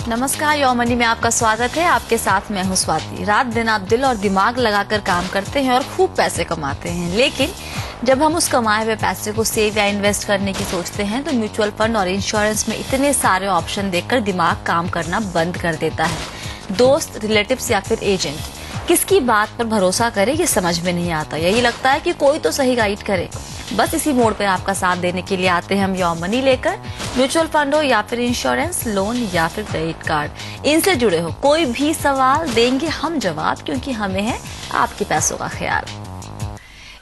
नमस्कार, your money में आपका स्वागत है। आपके साथ मैं हूं स्वाति। रात दिन आप दिल और दिमाग लगाकर काम करते हैं और खूब पैसे कमाते हैं, लेकिन जब हम उस कमाए हुए पैसे को सेव या इन्वेस्ट करने की सोचते हैं तो म्यूचुअल फंड और इंश्योरेंस में इतने सारे ऑप्शन देखकर दिमाग काम करना बंद कर देता है। दोस्त, रिलेटिव्स या फिर एजेंट, किसकी बात पर भरोसा करे ये समझ में नहीं आता। यही लगता है कि कोई तो सही गाइड करे। बस इसी मोड़ पर आपका साथ देने के लिए आते हैं हम योर मनी लेकर। म्यूचुअल फंड हो या फिर इंश्योरेंस, लोन या फिर क्रेडिट कार्ड, इनसे जुड़े हो कोई भी सवाल देंगे हम जवाब, क्योंकि हमें है आपके पैसों का ख्याल।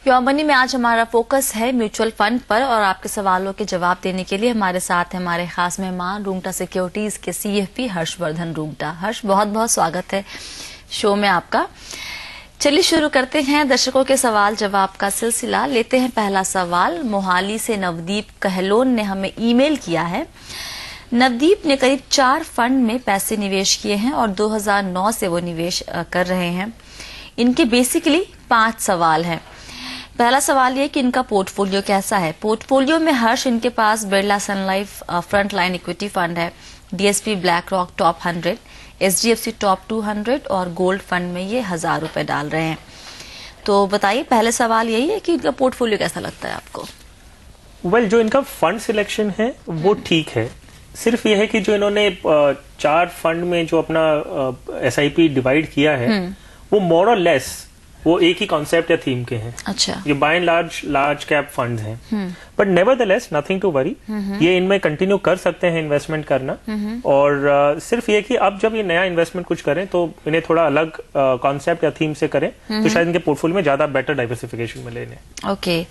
योर मनी में आज हमारा फोकस है म्यूचुअल फंड पर और आपके सवालों के जवाब देने के लिए हमारे साथ है हमारे खास मेहमान रूंगटा सिक्योरिटीज के CFP हर्षवर्धन रूंगटा। हर्ष, बहुत बहुत स्वागत है शो में आपका। चलिए शुरू करते हैं दर्शकों के सवाल जवाब का सिलसिला। लेते हैं पहला सवाल। मोहाली से नवदीप कहलोन ने हमें ईमेल किया है। नवदीप ने करीब 4 फंड में पैसे निवेश किए हैं और 2009 से वो निवेश कर रहे हैं। इनके बेसिकली 5 सवाल हैं। पहला सवाल ये कि इनका पोर्टफोलियो कैसा है। पोर्टफोलियो में हर्ष इनके पास Birla Sun Life frontline equity fund है, DSP BlackRock top 100, SDFC top 200 और गोल्ड फंड में ये 1000 रुपए डाल रहे हैं। तो बताइए, पहले सवाल यही है कि इनका पोर्टफोलियो कैसा लगता है आपको? जो इनका फंड सिलेक्शन है वो ठीक है। सिर्फ ये है कि जो इन्होंने 4 फंड में जो अपना SIP डिवाइड किया है वो मोर और लेस वो एक ही कॉन्सेप्ट या थीम के हैं। अच्छा। ये by and large cap funds हैं, but nevertheless nothing to worry, ये इनमें कंटिन्यू कर सकते हैं इन्वेस्टमेंट करना। और सिर्फ ये कि अब जब ये नया इन्वेस्टमेंट कुछ करें तो इन्हें थोड़ा अलग कॉन्सेप्ट या थीम से करें तो शायद इनके पोर्टफोलियो में ज्यादा बेटर डाइवर्सिफिकेशन मिले इन्हें। ओके,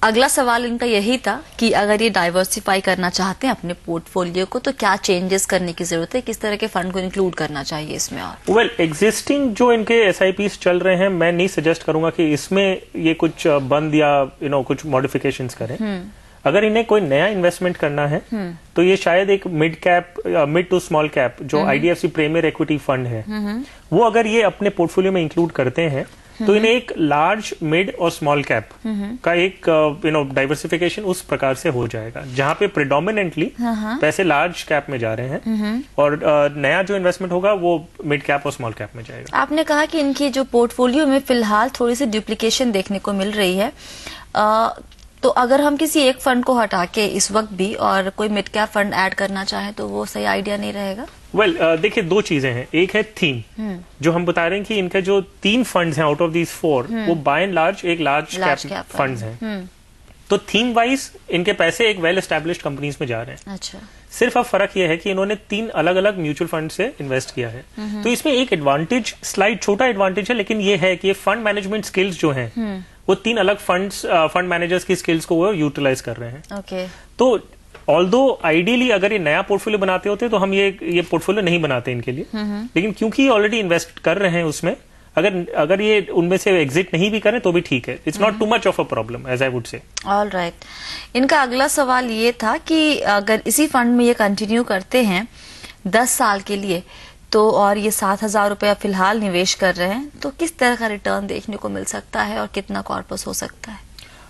अगला सवाल इनका यही था कि अगर ये डाइवर्सिफाई करना चाहते हैं अपने पोर्टफोलियो को तो क्या चेंजेस करने की जरूरत है, किस तरह के फंड को इंक्लूड करना चाहिए इसमें? और एग्जिस्टिंग जो इनके SIPs चल रहे हैं, मैं नहीं सजेस्ट करूंगा कि इसमें ये कुछ बंद या कुछ मॉडिफिकेशंस करें। अगर इन्हें कोई नया इन्वेस्टमेंट करना है तो ये शायद एक मिड टू स्मॉल कैप जो IDFC प्रीमियर इक्विटी फंड है वो अगर ये अपने पोर्टफोलियो में इंक्लूड करते हैं तो इन्हें एक लार्ज, मिड और स्मॉल कैप का एक डाइवर्सिफिकेशन उस प्रकार से हो जाएगा जहां पे प्रिडोमिनेंटली पैसे लार्ज कैप में जा रहे हैं और नया जो इन्वेस्टमेंट होगा वो मिड कैप और स्मॉल कैप में जाएगा। आपने कहा कि इनकी जो पोर्टफोलियो में फिलहाल थोड़ी सी डुप्लीकेशन देखने को मिल रही है, तो अगर हम किसी एक फंड को हटा के इस वक्त भी और कोई मिड कैप फंड ऐड करना चाहे तो वो सही आइडिया नहीं रहेगा? देखिए, 2 चीजें हैं। एक है थीम, जो हम बता रहे हैं कि इनका जो 3 फंड्स हैं आउट ऑफ दीज 4 वो बाय एंड लार्ज एक लार्ज कैप फंड्स हैं। तो थीम वाइज इनके पैसे एक वेल एस्टेब्लिश्ड कंपनीज में जा रहे हैं। अच्छा। सिर्फ अब फर्क यह है कि इन्होंने 3 अलग अलग म्यूचुअल फंड से इन्वेस्ट किया है। तो इसमें एक एडवांटेज, स्लाइड छोटा एडवांटेज है, लेकिन ये है कि ये फंड मैनेजमेंट स्किल्स जो हैं वो 3 अलग फंड मैनेजर्स की स्किल्स को वो यूटिलाइज कर रहे हैं। ओके। तो ऑल्दो आइडियली अगर ये नया पोर्टफोलियो बनाते होते तो हम ये पोर्टफोलियो नहीं बनाते इनके लिए, लेकिन क्योंकि ये ऑलरेडी इन्वेस्ट कर रहे हैं उसमें, अगर ये उनमें से एग्जिट नहीं भी करें तो भी ठीक है। It's not too much of a problem as I would say. All right. इनका अगला सवाल ये था कि अगर इसी फंड में ये कंटिन्यू करते हैं 10 साल के लिए तो और ये 7000 रुपया फिलहाल निवेश कर रहे हैं तो किस तरह का रिटर्न देखने को मिल सकता है और कितना कॉर्पस हो सकता है?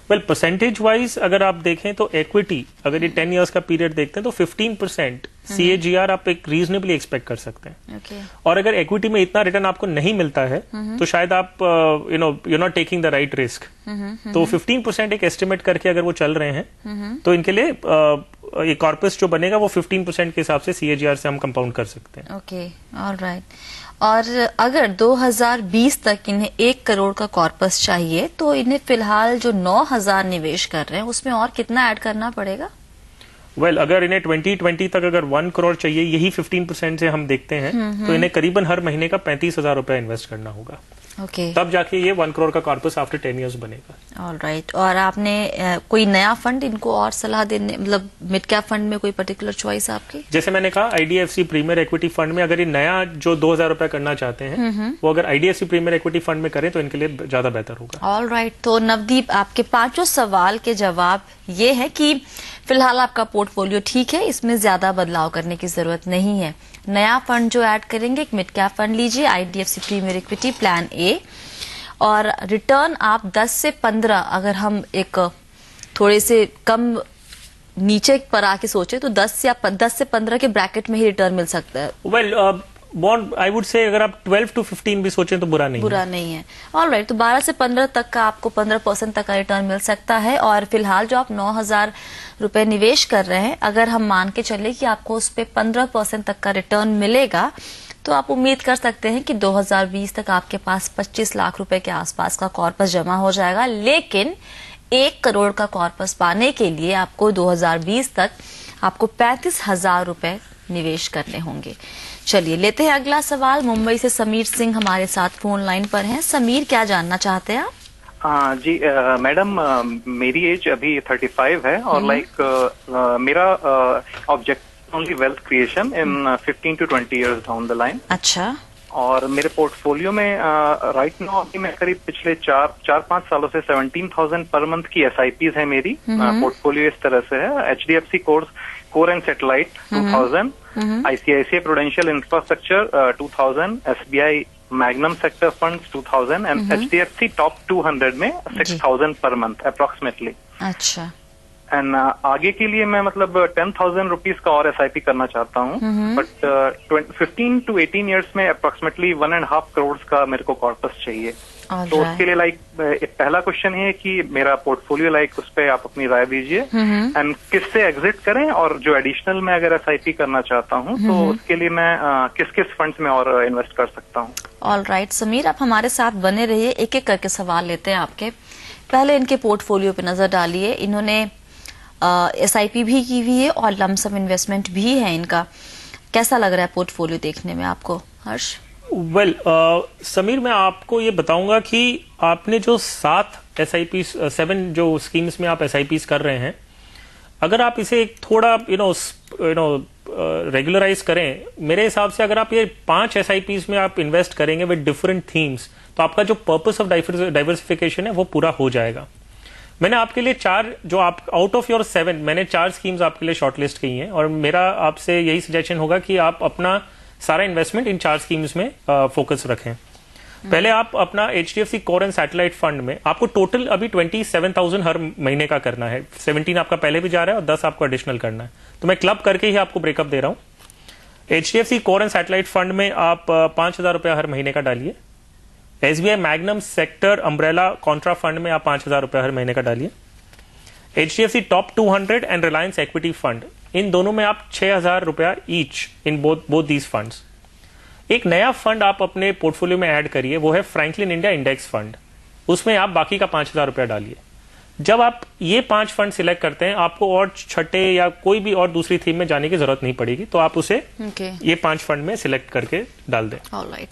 परसेंटेज वाइज अगर आप देखें तो इक्विटी, अगर ये 10 इयर्स का पीरियड देखते हैं तो 15% CAGR आप एक रीजनेबली एक्सपेक्ट कर सकते हैं। okay. और अगर इक्विटी में इतना रिटर्न आपको नहीं मिलता है तो शायद आप you not taking the right risk. तो 15% एक एस्टिमेट करके अगर वो चल रहे हैं तो इनके लिए ये कॉर्पस जो बनेगा वो 15% के हिसाब से CAGR से हम कंपाउंड कर सकते हैं। Okay, all right. और अगर 2020 तक इन्हें 1 करोड़ का कॉर्पस चाहिए तो इन्हें फिलहाल जो 9000 निवेश कर रहे हैं उसमें और कितना ऐड करना पड़ेगा? अगर इन्हें 2020 तक अगर 1 करोड़ चाहिए, यही 15% से हम देखते हैं तो इन्हें करीबन हर महीने का 35,000 रुपया इन्वेस्ट करना होगा। ओके। तब जाके ये 1 करोड़ का कॉर्पस आफ्टर 10 इयर्स बनेगा। All right. और आपने कोई नया फंड इनको और सलाह देने, मतलब मिड कैप फंड में कोई पर्टिकुलर चॉइस आपकी? जैसे मैंने कहा IDFC प्रीमियर इक्विटी फंड में अगर ये नया जो 2000 रुपया करना चाहते हैं वो अगर IDFC प्रीमियर इक्विटी फंड में करें तो इनके लिए ज्यादा बेहतर होगा। All right. तो नवदीप, आपके 5 सवाल के जवाब ये है कि फिलहाल आपका पोर्टफोलियो ठीक है, इसमें ज्यादा बदलाव करने की जरूरत नहीं है। नया फंड जो ऐड करेंगे एक मिड कैप फंड लीजिए, IDFC premier equity plan A, और रिटर्न आप 10 से 15, अगर हम एक थोड़े से कम नीचे पर आके सोचे तो 10 से 15 के ब्रैकेट में ही रिटर्न मिल सकता है। वेल बॉन्ड आई वुड से अगर आप 12 to 15 भी सोचें तो बुरा नहीं है। ऑलराइट, तो 12 से 15 तक का आपको 15% तक का रिटर्न मिल सकता है। और फिलहाल जो आप 9,000 रुपए निवेश कर रहे हैं, अगर हम मान के चले कि आपको उस पर 15% तक का रिटर्न मिलेगा, तो आप उम्मीद कर सकते हैं कि 2020 तक आपके पास 25 लाख रुपए के आसपास का कॉर्पस जमा हो जाएगा। लेकिन 1 करोड़ का कॉर्पस पाने के लिए आपको 2020 तक आपको 35,000 रुपए निवेश करने होंगे। चलिए लेते हैं अगला सवाल। मुंबई से समीर सिंह हमारे साथ फोन लाइन पर हैं। समीर, क्या जानना चाहते हैं आप? जी मैडम, मेरी एज अभी 35 है और मेरा object only wealth creation in 15 to 20 years down the line. अच्छा। और मेरे पोर्टफोलियो में राइट नाउ अभी मैं करीब पिछले 4-5 सालों से 17,000 पर मंथ की SIPs है मेरी। पोर्टफोलियो इस तरह से है: HDFC core and satellite 2000, ICICI prudential infrastructure 2000, SBI Magnum sector funds 2000 and HDFC top 200 में 6,000 पर मंथ अप्रोक्सीमेटली। अच्छा। एंड आगे के लिए मैं मतलब 10,000 रुपीज का और SIP करना चाहता हूँ, बट 15 to 18 years में अप्रोक्सीमेटली 1.5 करोड़ का मेरे को कॉर्पस चाहिए। तो उसके लिए पहला क्वेश्चन है कि मेरा पोर्टफोलियो उस पर आप अपनी राय दीजिए एंड किससे एग्जिट करें, और जो एडिशनल में अगर SIP करना चाहता हूँ तो उसके लिए मैं किस किस फंड्स में और इन्वेस्ट कर सकता हूँ। ऑलराइट समीर, आप हमारे साथ बने रहिए, एक एक करके सवाल लेते हैं आपके। पहले इनके पोर्टफोलियो पे नजर डालिए। इन्होंने SIP भी की हुई है और लमसम इन्वेस्टमेंट भी है इनका। कैसा लग रहा है पोर्टफोलियो देखने में आपको, हर्ष? वेल समीर, मैं आपको ये बताऊंगा कि आपने जो 7 जो स्कीम्स में आप SIPs कर रहे हैं, अगर आप इसे एक थोड़ा रेगुलराइज करें, मेरे हिसाब से अगर आप ये 5 SIPs में आप इन्वेस्ट करेंगे विद डिफरेंट थीम्स, तो आपका जो पर्पस ऑफ डाइवर्सिफिकेशन है वो पूरा हो जाएगा। मैंने आपके लिए 4 जो आप आउट ऑफ योर 7 मैंने 4 स्कीम्स आपके लिए शॉर्टलिस्ट की हैं, और मेरा आपसे यही सजेशन होगा कि आप अपना सारा इन्वेस्टमेंट इन 4 स्कीम्स में फोकस रखें। पहले आप अपना HDFC core and satellite fund में आपको टोटल अभी 27,000 हर महीने का करना है। 17 आपका पहले भी जा रहा है और 10 आपको एडिशनल करना है, तो मैं क्लब करके ही आपको ब्रेकअप दे रहा हूं। HDFC core and satellite fund में आप 5,000 रुपया हर महीने का डालिए। SBI Magnum sector umbrella contra fund में आप 5,000 रुपया हर महीने का डालिए। HDFC top 200 and Reliance equity fund, इन दोनों में आप 6,000 रुपया each in both these funds. एक नया फंड आप अपने पोर्टफोलियो में ऐड करिए, वो है फ्रैंकलिन इंडिया इंडेक्स फंड। उसमें आप बाकी का 5,000 रुपया डालिए। जब आप ये 5 फंड सिलेक्ट करते हैं, आपको और छठे या कोई भी और दूसरी थीम में जाने की जरूरत नहीं पड़ेगी, तो आप उसे ये 5 फंड में सिलेक्ट करके डाल दें। ऑलराइट।